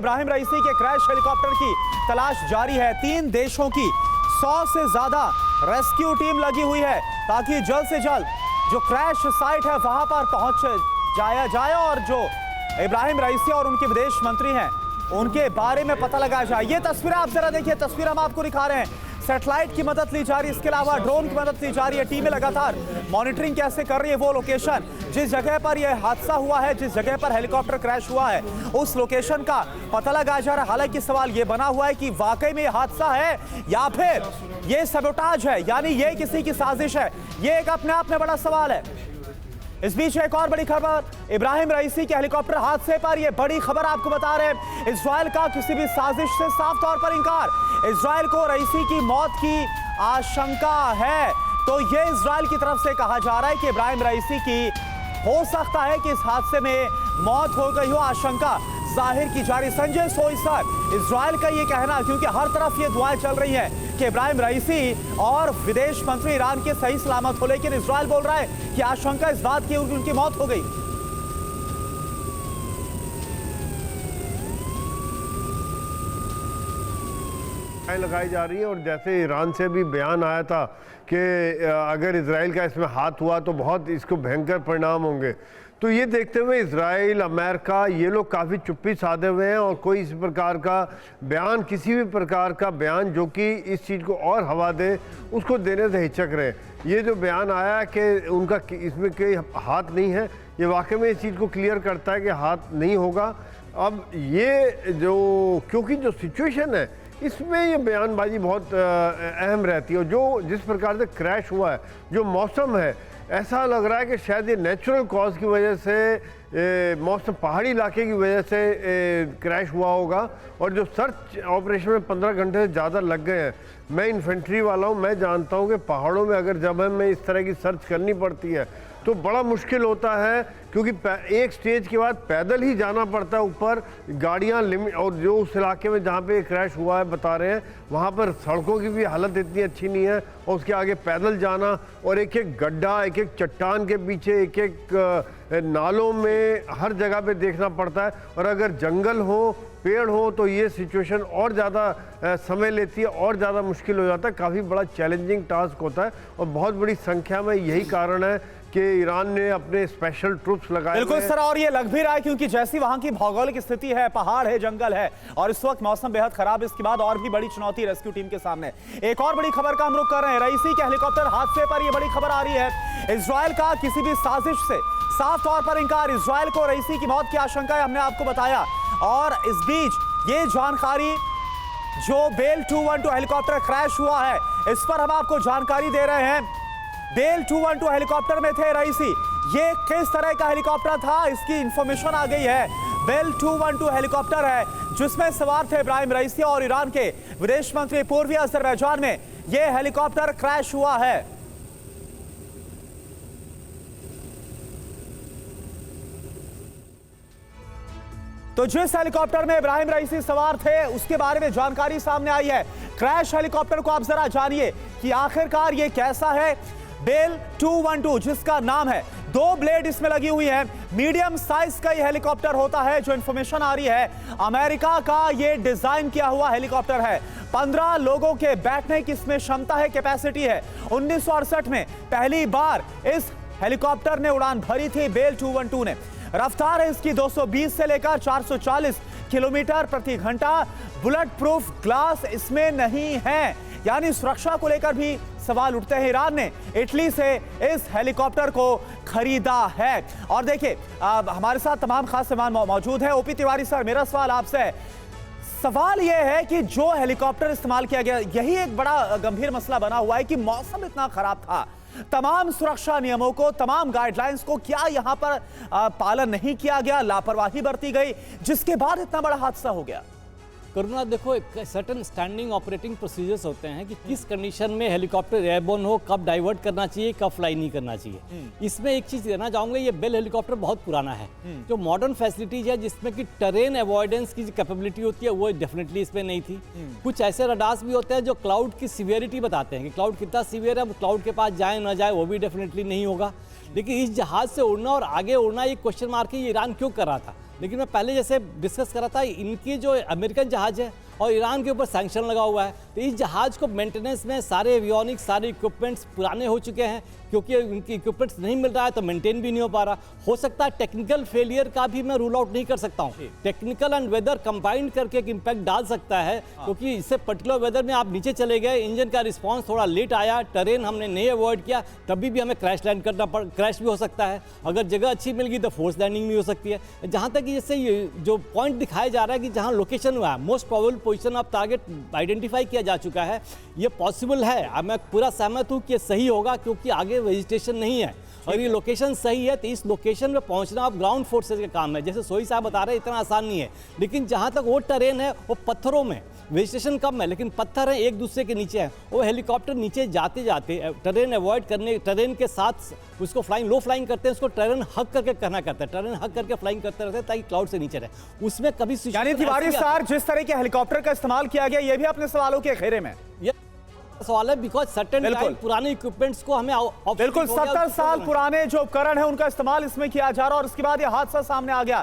इब्राहिम रईसी के crash helicopter की तलाश जारी है। 3 देशों की 100 से ज्यादा रेस्क्यू टीम लगी हुई है ताकि जल्द से जल्द जो क्रैश साइट है वहां पर पहुंच जाया जाए और जो इब्राहिम रईसी और उनके विदेश मंत्री हैं उनके बारे में पता लगाया जाए। ये तस्वीरें आप जरा देखिए, तस्वीर हम आपको दिखा रहे हैं। सैटेलाइट की मदद ली जा रही है, इसके अलावा ड्रोन की मदद ली जा रही है। टीमें लगातार मॉनिटरिंग कैसे कर रही है वो लोकेशन जिस जगह पर यह हादसा हुआ है, जिस जगह पर हेलीकॉप्टर क्रैश हुआ है, उस लोकेशन का पता लगाया जा रहा है। हालांकि सवाल यह बना हुआ है कि वाकई में यह हादसा है या फिर यह सबोटाज है, यानी यह किसी की साजिश है। यह एक अपने आप में बड़ा सवाल है। इस बीच एक और बड़ी खबर, इब्राहिम रईसी के हेलीकॉप्टर हादसे पर यह बड़ी खबर आपको बता रहे हैं। इजराइल का किसी भी साजिश से साफ तौर पर इंकार। इजराइल को रईसी की मौत की आशंका है, तो यह इजराइल की तरफ से कहा जा रहा है कि इब्राहिम रईसी की हो सकता है कि इस हादसे में मौत हो गई हो, आशंका जाहिर की जा रही। संजय सोई सर, इजराइल का ये कहना, क्योंकि हर तरफ ये दुआएं चल रही हैं कि इब्राहिम रईसी और विदेश मंत्री ईरान के सही सलामत हो, लेकिन इजराइल बोल रहा है कि आशंका इस बात की उनकी मौत हो गई। लगाई जा रही है और जैसे ईरान से भी बयान आया था कि अगर इजराइल का इसमें हाथ हुआ तो बहुत इसको भयंकर परिणाम होंगे, तो ये देखते हुए इजराइल, अमेरिका, ये लोग काफ़ी चुप्पी साधे हुए हैं और कोई इस प्रकार का बयान, किसी भी प्रकार का बयान जो कि इस चीज़ को और हवा दे, उसको देने से हिचक रहे। ये जो बयान आया कि उनका इसमें कोई हाथ नहीं है, ये वाकई में इस चीज़ को क्लियर करता है कि हाथ नहीं होगा। अब ये जो, क्योंकि जो सिचुएशन है इसमें ये बयानबाजी बहुत अहम रहती है। और जो जिस प्रकार से क्रैश हुआ है, जो मौसम है, ऐसा लग रहा है कि शायद ये नेचुरल कॉज की वजह से, मौसम पहाड़ी इलाके की वजह से क्रैश हुआ होगा। और जो सर्च ऑपरेशन में 15 घंटे से ज़्यादा लग गए हैं, मैं इन्फेंट्री वाला हूँ, मैं जानता हूँ कि पहाड़ों में अगर जब हमें इस तरह की सर्च करनी पड़ती है तो बड़ा मुश्किल होता है, क्योंकि एक स्टेज के बाद पैदल ही जाना पड़ता है ऊपर। गाड़ियाँ लिमिट, और जो उस इलाके में जहाँ पे क्रैश हुआ है बता रहे हैं, वहाँ पर सड़कों की भी हालत इतनी अच्छी नहीं है और उसके आगे पैदल जाना और एक एक गड्ढा, एक एक चट्टान के पीछे, एक एक नालों में, हर जगह पे देखना पड़ता है। और अगर जंगल हो, पेड़ हो, तो ये सिचुएशन और ज़्यादा समय लेती है और ज़्यादा मुश्किल हो जाता है। काफ़ी बड़ा चैलेंजिंग टास्क होता है और बहुत बड़ी संख्या में यही कारण है कि ईरान ने अपने स्पेशल ट्रूप्स लगाए। बिल्कुल सर, और ये लग भी रहा है क्योंकि जैसी वहां की भौगोलिक स्थिति है, पहाड़ है, जंगल है और इस वक्त मौसम बेहद खराब है। इसके बाद और भी बड़ी चुनौती रेस्क्यू टीम के सामने। एक और बड़ी खबर का हम रुख कर रहे हैं। रईसी के हेलीकॉप्टर हादसे पर यह बड़ी खबर आ रही है। इजराइल का किसी भी साजिश से साफ तौर पर इंकार। इजराइल को रईसी की मौत की आशंका है, हमने आपको बताया। और इस बीच ये जानकारी, जो बेल 212 हेलीकॉप्टर क्रैश हुआ है, इस पर हम आपको जानकारी दे रहे हैं। बेल 212 हेलीकॉप्टर में थे रईसी। ये किस तरह का हेलीकॉप्टर था, इसकी इंफॉर्मेशन आ गई है। बेल 212 हेलीकॉप्टर है जिसमें सवार थे इब्राहिम रईसी और ईरान के विदेश मंत्री। पूर्वी अजरबैजान में यह हेलीकॉप्टर क्रैश हुआ है। तो जिस हेलीकॉप्टर में इब्राहिम रईसी सवार थे उसके बारे में जानकारी सामने आई है। क्रैश हेलीकॉप्टर को आप जरा जानिए कि आखिरकार ये कैसा है। बेल 212 जिसका नाम है, 2 ब्लेड इसमें लगी हुई है। मीडियम साइज का ये हेलीकॉप्टर होता है। जो इंफॉर्मेशन आ रही है, अमेरिका का ये डिजाइन किया हुआ हेलीकॉप्टर है। 15 लोगों के बैठने की इसमें क्षमता है, कैपेसिटी है। 1968 में पहली बार इस हेलीकॉप्टर ने उड़ान भरी थी, बेल 212 ने। रफ्तार है इसकी 220 से लेकर 440 किलोमीटर प्रति घंटा। बुलेट प्रूफ ग्लास इसमें नहीं है, यानी सुरक्षा को लेकर भी सवाल उठते हैं। ईरान ने इटली से इस हेलीकॉप्टर को खरीदा है। और देखिए, हमारे साथ तमाम खास मेहमान मौजूद हैं। ओपी तिवारी सर, मेरा सवाल आपसे है। सवाल यह है कि जो हेलीकॉप्टर इस्तेमाल किया गया, यही एक बड़ा गंभीर मसला बना हुआ है कि मौसम इतना खराब था, तमाम सुरक्षा नियमों को, तमाम गाइडलाइंस को क्या यहां पर पालन नहीं किया गया, लापरवाही बरती गई, जिसके बाद इतना बड़ा हादसा हो गया? करुणा, देखो, एक सर्टन स्टैंडिंग ऑपरेटिंग प्रोसीजर्स होते हैं कि किस कंडीशन में हेलीकॉप्टर एयरबोर्न हो, कब डाइवर्ट करना चाहिए, कब फ्लाई नहीं करना चाहिए। इसमें एक चीज़ कहना चाहूँगा, ये बेल हेलीकॉप्टर बहुत पुराना है। जो मॉडर्न फैसिलिटीज है जिसमें कि टेरेन अवॉइडेंस की कैपेबिलिटी होती है, वो डेफिनेटली इसमें नहीं थी। कुछ ऐसे रडार्स भी होते हैं जो क्लाउड की सीवियरिटी बताते हैं कि क्लाउड कितना सीवियर है, क्लाउड के पास जाए ना जाए वो भी डेफिनेटली नहीं होगा। लेकिन इस जहाज़ से उड़ना और आगे उड़ना, ये क्वेश्चन मार्क है, ये ईरान क्यों कर रहा था? लेकिन मैं पहले जैसे डिस्कस कर रहा था, इनकी जो अमेरिकन जहाज है और ईरान के ऊपर सैंक्शन लगा हुआ है, तो इस जहाज को मेंटेनेंस में सारे एवियोनिक्स, सारे इक्विपमेंट्स पुराने हो चुके हैं, क्योंकि उनकी इक्विपमेंट्स नहीं मिल रहा है तो मेंटेन भी नहीं हो पा रहा। हो सकता है टेक्निकल फेलियर का भी मैं रूल आउट नहीं कर सकता हूँ। टेक्निकल एंड वेदर कंबाइन करके एक इम्पैक्ट डाल सकता है, क्योंकि इससे पर्टिकुलर वेदर में आप नीचे चले गए, इंजन का रिस्पॉन्स थोड़ा लेट आया, टरेन हमने नहीं अवॉइड किया, तभी भी हमें क्रैश लैंड करना क्रैश भी हो सकता है। अगर जगह अच्छी मिल गई तो फोर्स लैंडिंग भी हो सकती है। जहाँ तक कि जैसे ये जो पॉइंट दिखाया जा रहा है कि जहाँ लोकेशन हुआ है, most probable position of target identify किया जा चुका है, ये पॉसिबल है। अब मैं पूरा सहमत हूँ कि सही होगा, क्योंकि आगे वेजिटेशन नहीं है और ये लोकेशन सही है, तो इस लोकेशन पे पहुंचना अब ग्राउंड फोर्सेस का काम है। जैसे सोई साहब बता रहे हैं, इतना आसान नहीं है, लेकिन जहां तक वो टरेन है वो पत्थरों में, वेजिटेशन कम है लेकिन पत्थर है, एक दूसरे के नीचे है। वो हेलीकॉप्टर नीचे जाते जाते टरेन अवॉइड करने, टरेन के साथ उसको फ्लाइंग, लो फ्लाइंग करते हैं, उसको टरेन हक करके करना करता है, टरेन हक करके फ्लाइंग करते रहते हैं ताकि क्लाउड से नीचे रहे। उसमें कभी यानी तिवारी सर, जिस तरह के हेलीकॉप्टर का इस्तेमाल किया गया, ये भी अपने सवालों के घेरे में सवाल है, बिकॉज सर्टेन पुराने इक्विपमेंट्स को हमें बिल्कुल 70 साल पुराने जो उपकरण है उनका इस्तेमाल इसमें किया जा रहा है और उसके बाद ये हादसा सामने आ गया।